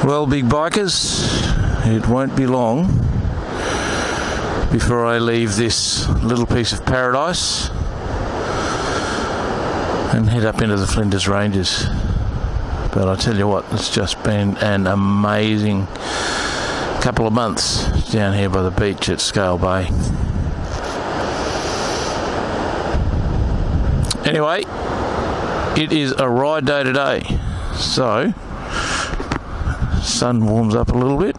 Well, big bikers, it won't be long before I leave this little piece of paradise and head up into the Flinders Ranges. But I tell you what, it's just been an amazing couple of months down here by the beach at Scale Bay. Anyway, it is a ride day today, so sun warms up a little bit.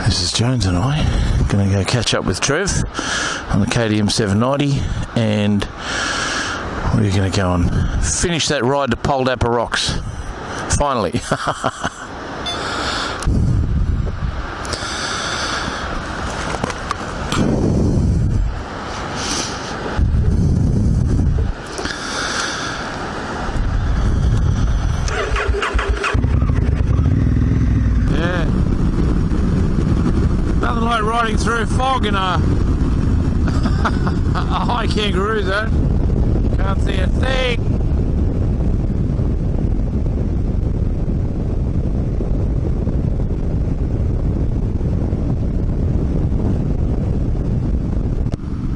This is Jones and I going to go catch up with Trev on the KTM 790, and we're going to go and finish that ride to Pildappa Rocks finally. Riding through fog in a high kangaroo zone. Can't see a thing.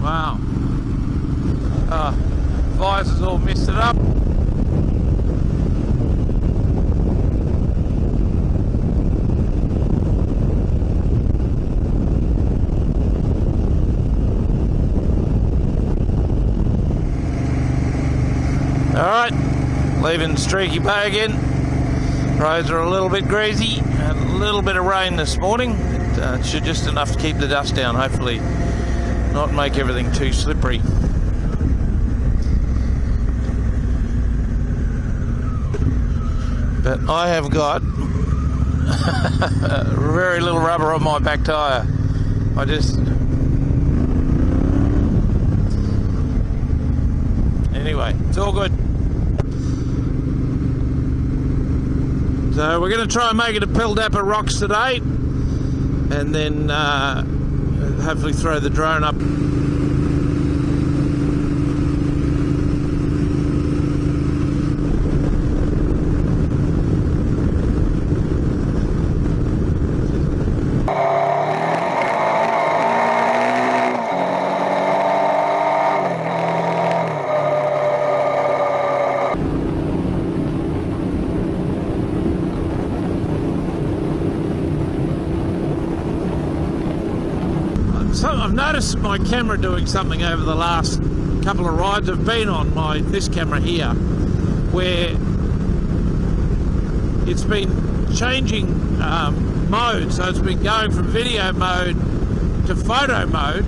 Wow. Visors all messed it up. Alright, leaving Streaky Bay again. Roads are a little bit greasy and a little bit of rain this morning. It should just enough to keep the dust down, hopefully not make everything too slippery. But I have got very little rubber on my back tyre. Anyway, it's all good. So we're going to try and make it to Pildappa Rocks today, and then hopefully throw the drone up. So I've noticed my camera doing something over the last couple of rides I've been on, this camera here, where it's been changing mode. So it's been going from video mode to photo mode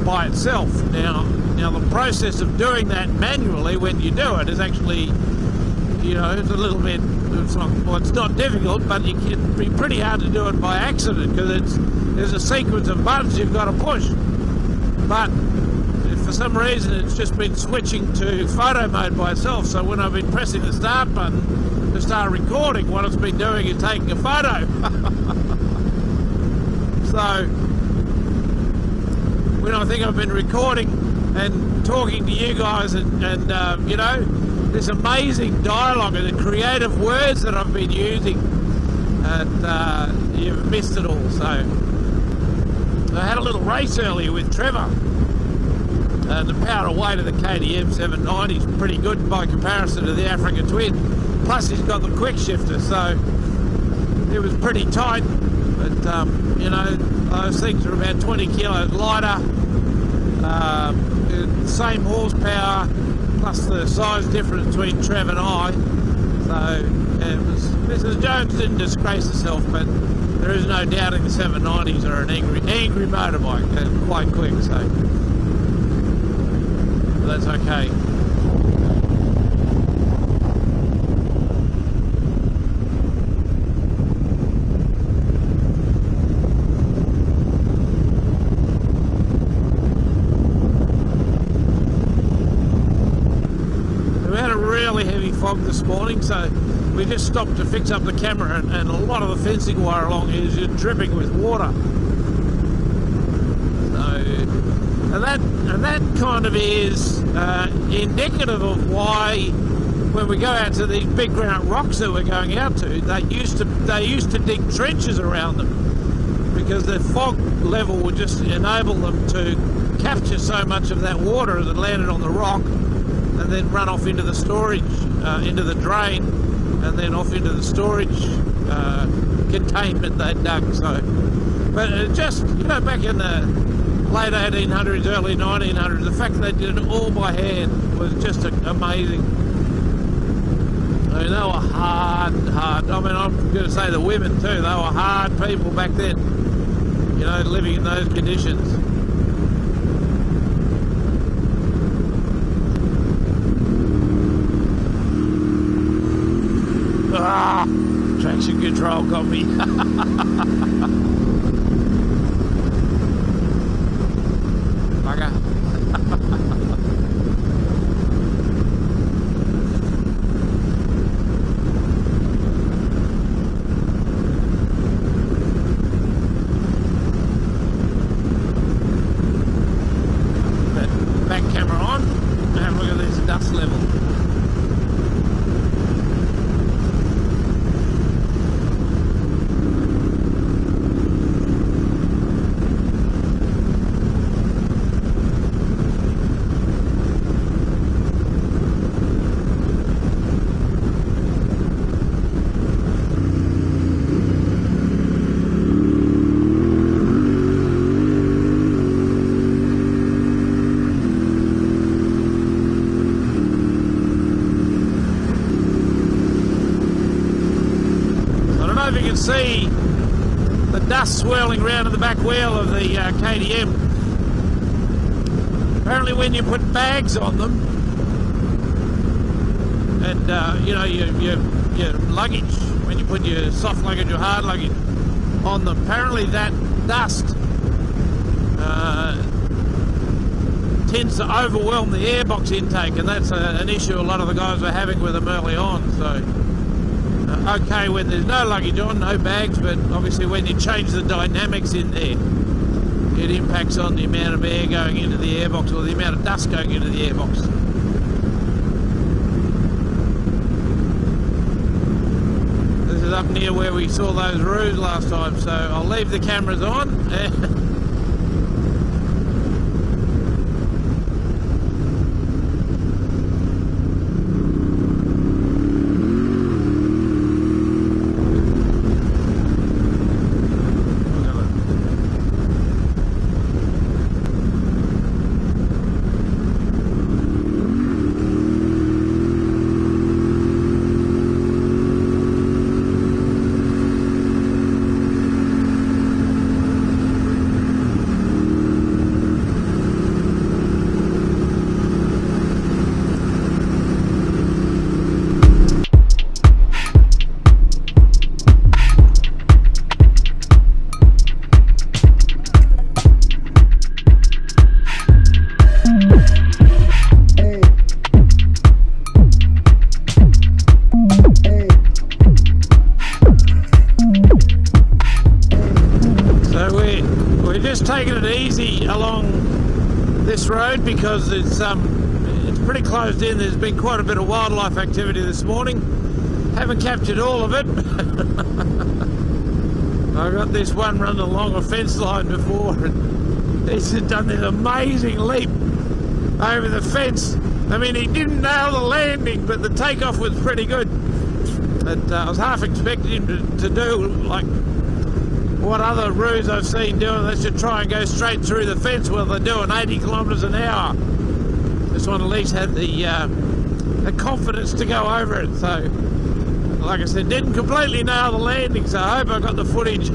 by itself. Now the process of doing that manually when you do it is actually, it's a little bit, it's not difficult, but it can be pretty hard to do it by accident, because there's a sequence of buttons you've got to push. But if for some reason it's just been switching to photo mode by itself, so when I've been pressing the start button to start recording, what it's been doing is taking a photo. So when I think I've been recording and talking to you guys and this amazing dialogue and the creative words that I've been using, and you've missed it all. So I had a little race earlier with Trevor. The power weight of the KTM 790 is pretty good by comparison to the Africa Twin. Plus he's got the quick shifter, so it was pretty tight. But those things are about 20 kilos lighter. Same horsepower, plus the size difference between Trev and I. So Mrs. Jones didn't disgrace herself, but there is no doubting the 790s are an angry motorbike. They're quite quick, so that's okay. We had a really heavy fog this morning, so we just stopped to fix up the camera, and a lot of the fencing wire along here is just dripping with water. So, and that kind of is indicative of why when we go out to these big granite rocks that we're going out to, they used to dig trenches around them because the fog level would just enable them to capture so much of that water as it landed on the rock and then run off into the storage, into the drain, and then off into the storage containment they dug. So, but just, you know, back in the late 1800s, early 1900s, the fact that they did it all by hand was just amazing. I mean, they were hard. I mean, I'm going to say the women too. They were hard people back then, you know, living in those conditions. Ah, traction control got me. Bugger. Back camera on, and have a look at this dust level. If you can see the dust swirling around in the back wheel of the KTM. Apparently when you put bags on them and you know, your luggage, when you put your soft luggage or hard luggage on them, apparently that dust tends to overwhelm the airbox intake, and that's an issue a lot of the guys were having with them early on. So okay when there's no luggage on, no bags, but obviously when you change the dynamics in there, it impacts on the amount of air going into the airbox, or the amount of dust going into the airbox. This is up near where we saw those roos last time, so I'll leave the cameras on. Taking it easy along this road because it's pretty closed in. There's been quite a bit of wildlife activity this morning. Haven't captured all of it. I got this one running along a fence line before, and he's done this amazing leap over the fence. I mean, he didn't nail the landing, but the takeoff was pretty good. But I was half expecting him to do like what other roos I've seen doing. They should try and go straight through the fence while they're doing 80 kilometres an hour. This one at least had the confidence to go over it. So, like I said, didn't completely nail the landing, so I hope I got the footage.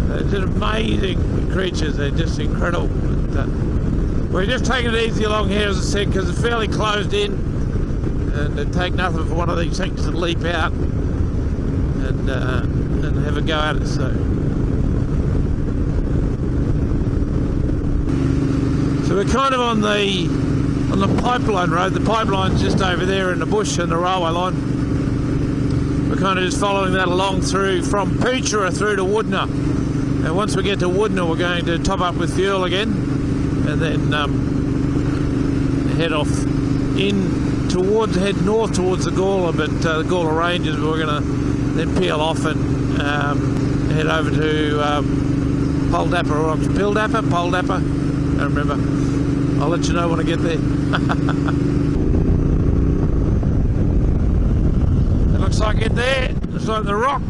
They're just amazing creatures. They're just incredible. But, we're just taking it easy along here, as I said, because it's fairly closed in, and it'd take nothing for one of these things to leap out and have a go at it. So we're kind of on the pipeline road. The pipeline's just over there in the bush and the railway line. We're kind of just following that along through from Poochera through to Woodner, and once we get to Woodner we're going to top up with fuel again and then head off in towards, head north towards the Gawler, but the Gawler Ranges. But we're going to then peel off and head over to Pildappa Rock. Pildappa? I don't remember. I'll let you know when I get there. It looks like it there. Looks like the rock.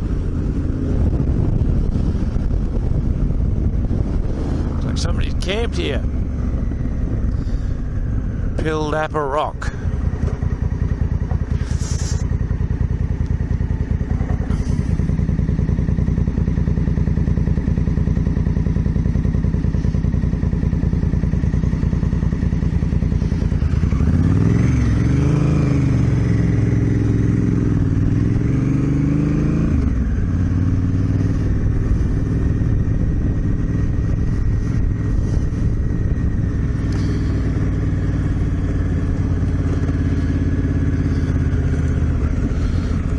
Looks like somebody's camped here. Pildappa Rock.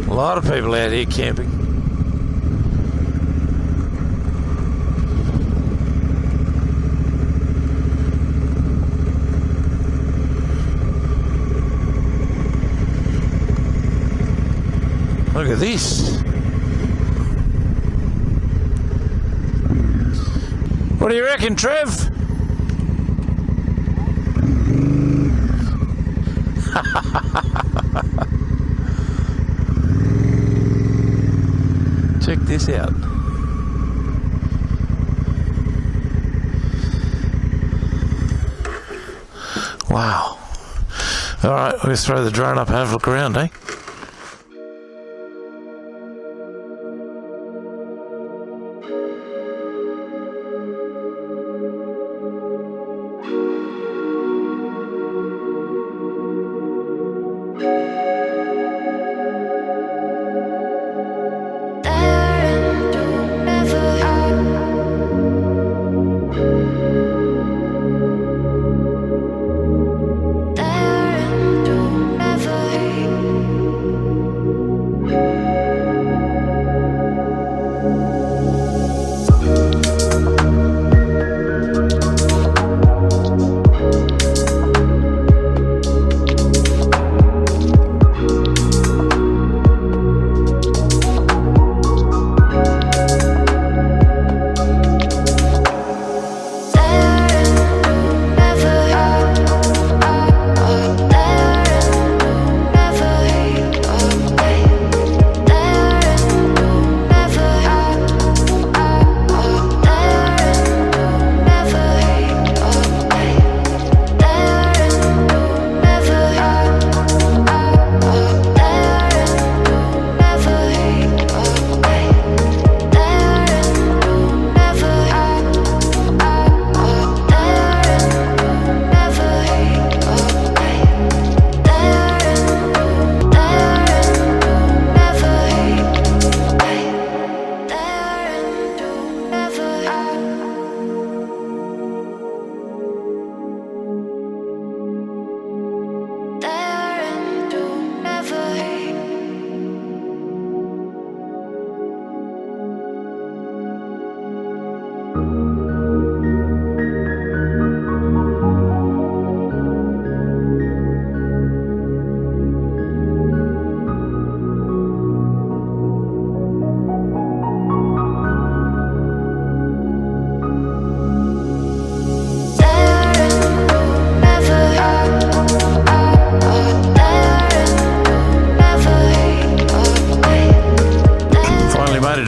A lot of people out here camping. Look at this. What do you reckon, Trev? Check this out. Wow. All right, let's throw the drone up and have a look around, eh?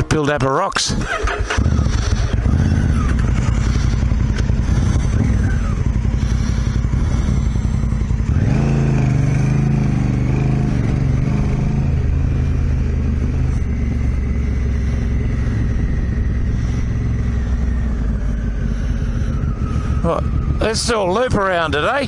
Pildappa Rocks. Well, let's do a loop around it, eh?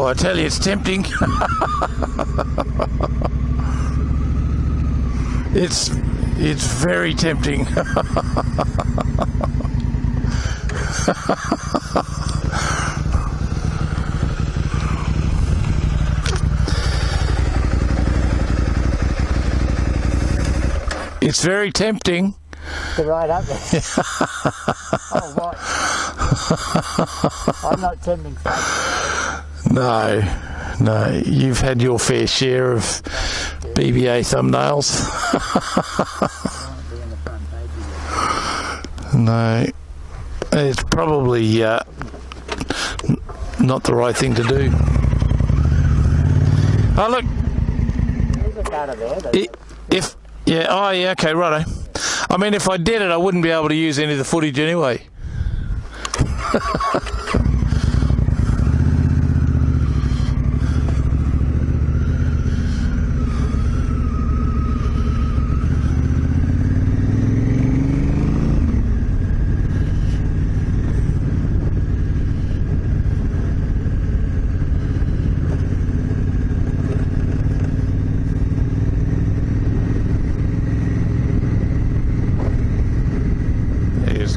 Oh, I tell you, it's tempting. It's very tempting. It's very tempting. To ride up there. Oh, right. I'm not tempting. No, you've had your fair share of BBA thumbnails. No, it's probably not the right thing to do. Oh, look. There's a car there. Okay, righto. I mean, if I did it, I wouldn't be able to use any of the footage anyway.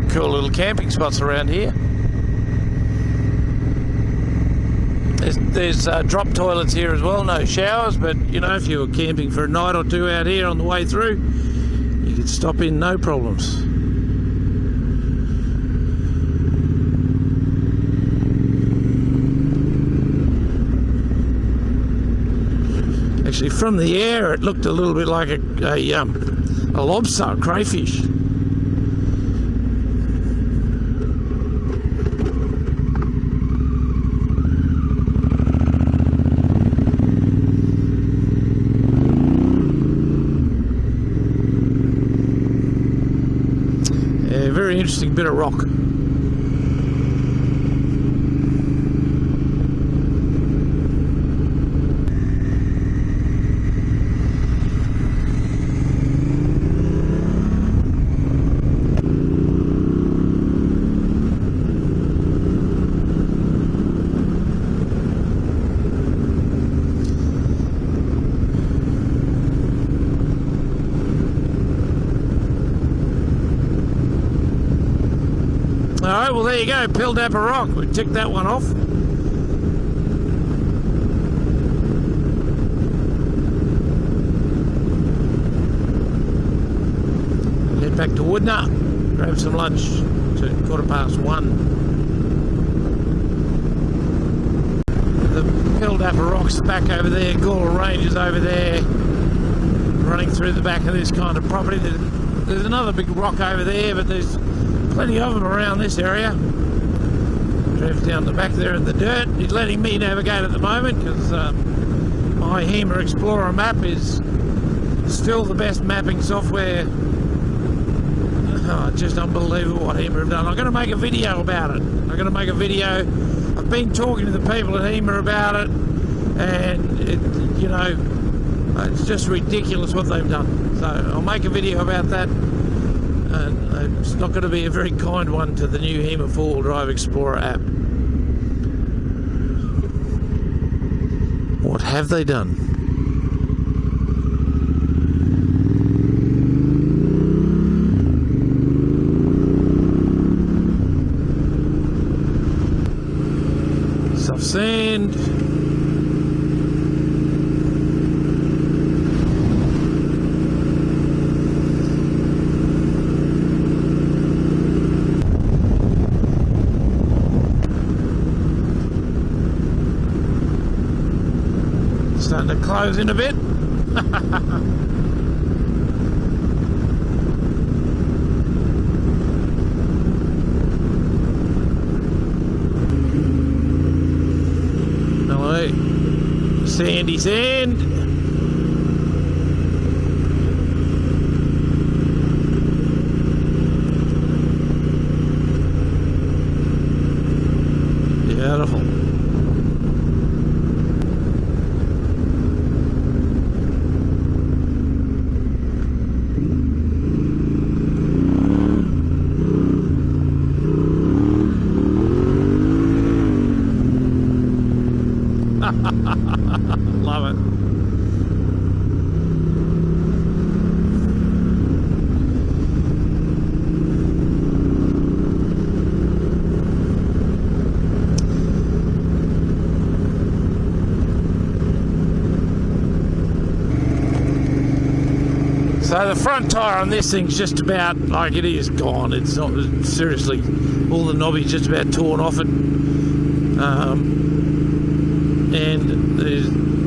Cool little camping spots around here. There's drop toilets here as well, no showers, but you know, if you were camping for a night or two out here on the way through, you could stop in, no problems. Actually, from the air, it looked a little bit like a lobster, a crayfish. Very interesting bit of rock. Alright, well there you go, Pildappa Rock. We ticked that one off. Head back to Woodnut, grab some lunch to 1:15. The Pildappa Rock's back over there, Gawler Range is over there, running through the back of this kind of property. There's another big rock over there, but there's plenty of them around this area. Drove down the back there in the dirt. He's letting me navigate at the moment because my HEMA Explorer map is still the best mapping software. Oh, just unbelievable what HEMA have done. I'm going to make a video about it. I'm going to make a video. I've been talking to the people at HEMA about it, and it's just ridiculous what they've done. So I'll make a video about that. It's not going to be a very kind one to the new HEMA 4-wheel drive Explorer app. What have they done? Soft sand. Starting to close in a bit. Hello, sandy sand. Beautiful. So the front tyre on this thing's just about, like, it is gone. It's not, seriously, all the knobby's just about torn off it. And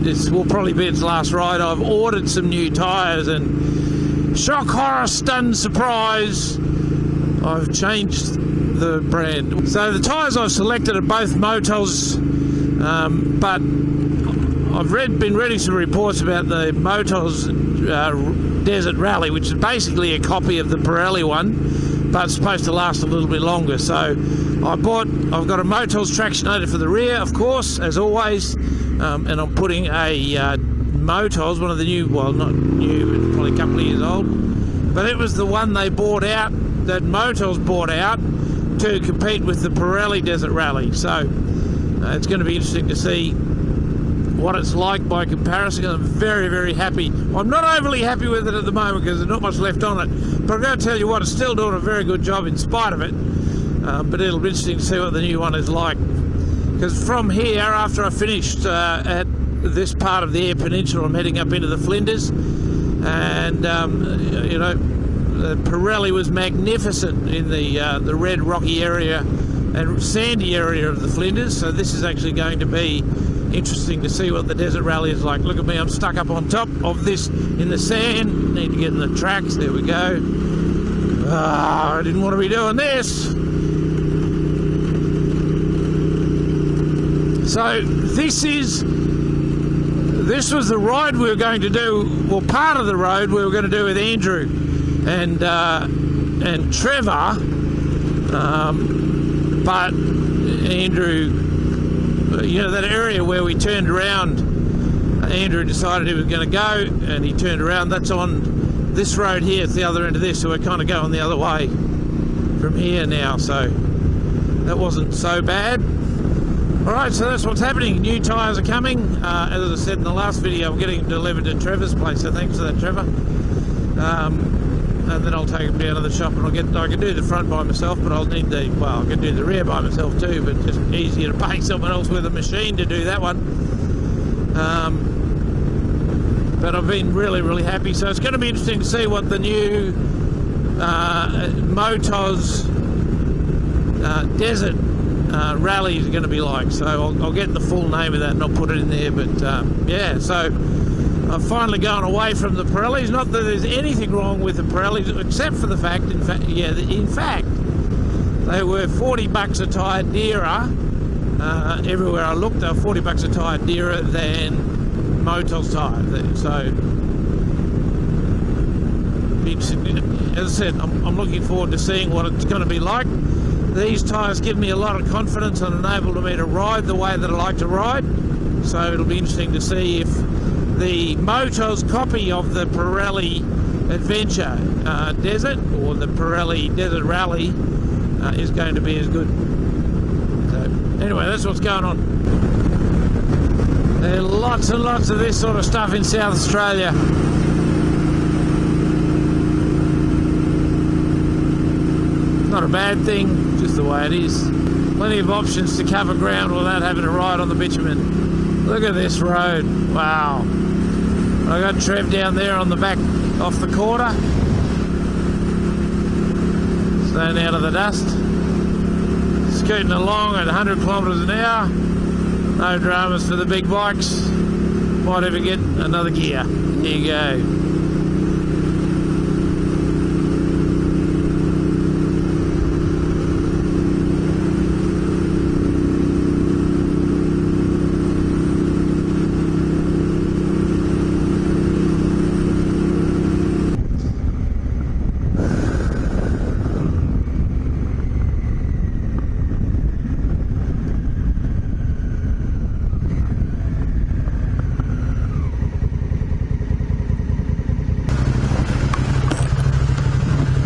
this will probably be its last ride. I've ordered some new tyres, and shock, horror, stun, surprise, I've changed the brand. So the tyres I've selected are both Motors, but I've been reading some reports about the Motors Desert Rally, which is basically a copy of the Pirelli one, but it's supposed to last a little bit longer. So I've got a Motors tractionator for the rear, of course, as always, and I'm putting a Motors, one of the new, well, not new, it's probably a couple of years old, but it was the one they bought out, that Motors bought out to compete with the Pirelli Desert Rally. So it's going to be interesting to see what it's like by comparison. I'm very, very happy. I'm not overly happy with it at the moment because there's not much left on it, but I'm going to tell you what, it's still doing a very good job in spite of it. But it'll be interesting to see what the new one is like, because from here, after I finished at this part of the Eyre Peninsula, I'm heading up into the Flinders, and you know, Pirelli was magnificent in the red rocky area and sandy area of the Flinders. So this is actually going to be interesting to see what the Desert Rally is like. Look at me, I'm stuck up on top of this in the sand. Need to get in the tracks. There we go. I didn't want to be doing this. So this was the ride we were going to do, well, part of the road we were going to do with Andrew and Trevor, but Andrew, you know, that area where we turned around, Andrew decided he was going to go, and he turned around. That's on this road here. It's the other end of this, so we're kind of going the other way from here now, so that wasn't so bad. Alright, so that's what's happening. New tyres are coming. As I said in the last video, I'm getting them delivered to Trevor's place, so thanks for that, Trevor. And then I'll take them down to the shop, and I can do the front by myself, but I'll need I can do the rear by myself too, but just easier to pay someone else with a machine to do that one. But I've been really, really happy. So it's going to be interesting to see what the new Motors Desert Rally is going to be like. So I'll get the full name of that and I'll put it in there. But yeah, so I've finally gone away from the Pirellis. Not that there's anything wrong with the Pirellis, except for the fact, in fact, they were $40 a tyre dearer. Everywhere I looked, they were $40 a tyre dearer than Motors tyre. So, as I said, I'm looking forward to seeing what it's going to be like. These tyres give me a lot of confidence and enable me to ride the way that I like to ride. So it'll be interesting to see if the Motors copy of the Pirelli Adventure Desert, or the Pirelli Desert Rally, is going to be as good. So anyway, that's what's going on. There are lots and lots of this sort of stuff in South Australia. Not a bad thing, just the way it is. Plenty of options to cover ground without having to ride on the bitumen. Look at this road, wow. I got Trev down there on the back off the quarter, staying out of the dust. Scooting along at 100 kilometres an hour. No dramas for the big bikes. Might ever get another gear. Here you go.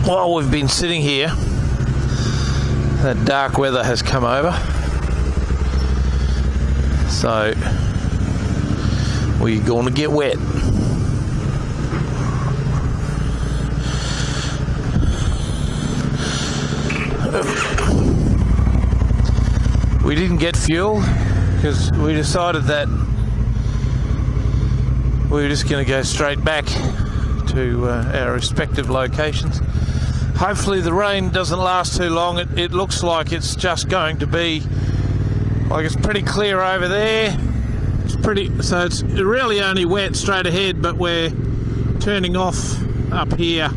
While we've been sitting here, that dark weather has come over, so we're going to get wet. We didn't get fuel because we decided that we were just going to go straight back to to our respective locations. Hopefully the rain doesn't last too long. It looks like it's just going to be, like, it's pretty clear over there. So it's really only wet straight ahead, but we're turning off up here,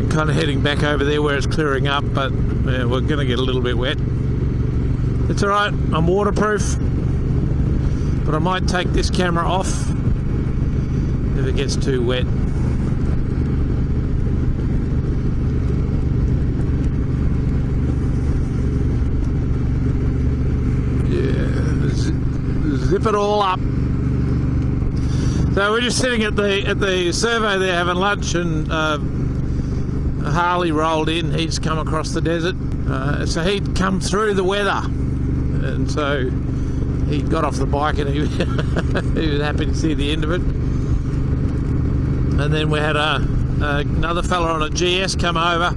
kind of heading back over there where it's clearing up, but we're going to get a little bit wet. It's alright, I'm waterproof, but I might take this camera off if it gets too wet. Zip it all up. So we're just sitting at the servo there having lunch, and Harley rolled in. He's come across the desert, so he'd come through the weather, and so he got off the bike and he was happy to see the end of it. And then we had another fella on a GS come over,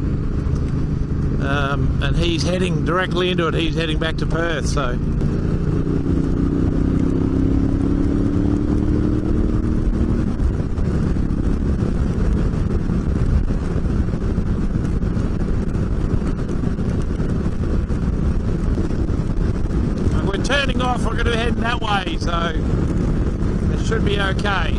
and he's heading directly into it. He's heading back to Perth, so. Turning off, we're going to head that way, so it should be okay.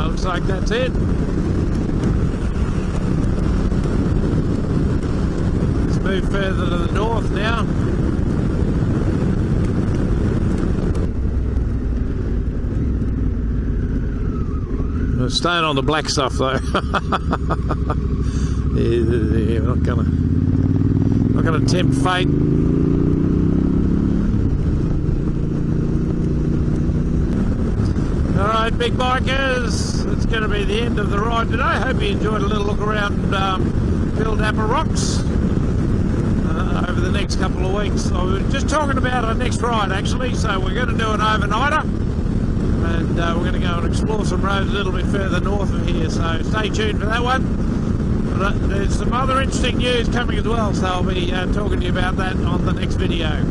Looks like that's it. Let's move further to the north now. We're staying on the black stuff though. Yeah, we're not gonna tempt fate. Alright, big bikers, it's going to be the end of the ride today. Hope you enjoyed a little look around Pildappa Rocks over the next couple of weeks. I was just talking about our next ride actually, so we're going to do an overnighter. And we're going to go and explore some roads a little bit further north of here, so stay tuned for that one. But there's some other interesting news coming as well, so I'll be talking to you about that on the next video.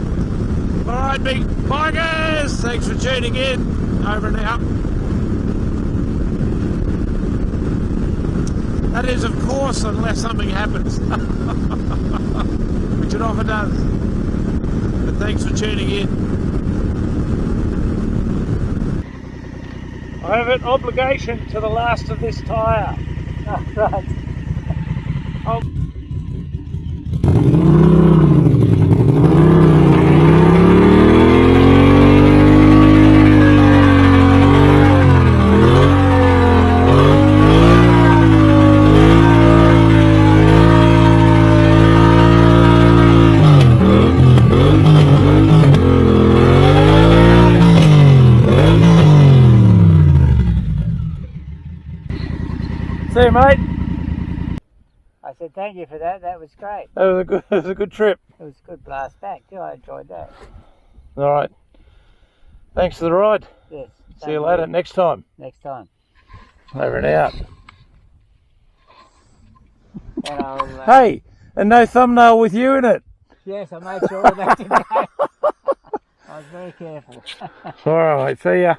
Alright, big bikers, thanks for tuning in. Over and out. That is, of course, unless something happens, which it often does. But thanks for tuning in. I have an obligation to the last of this tyre. Oh, right. Oh. See you, mate. I said thank you for that. That was great. That was a good trip. It was a good blast back too. I enjoyed that. All right. Thanks for the ride. Yes. See you later. Next time. Next time. Over and out. And I'll, Hey, and no thumbnail with you in it. yes, I made sure of that today. I was very careful. All right. See ya.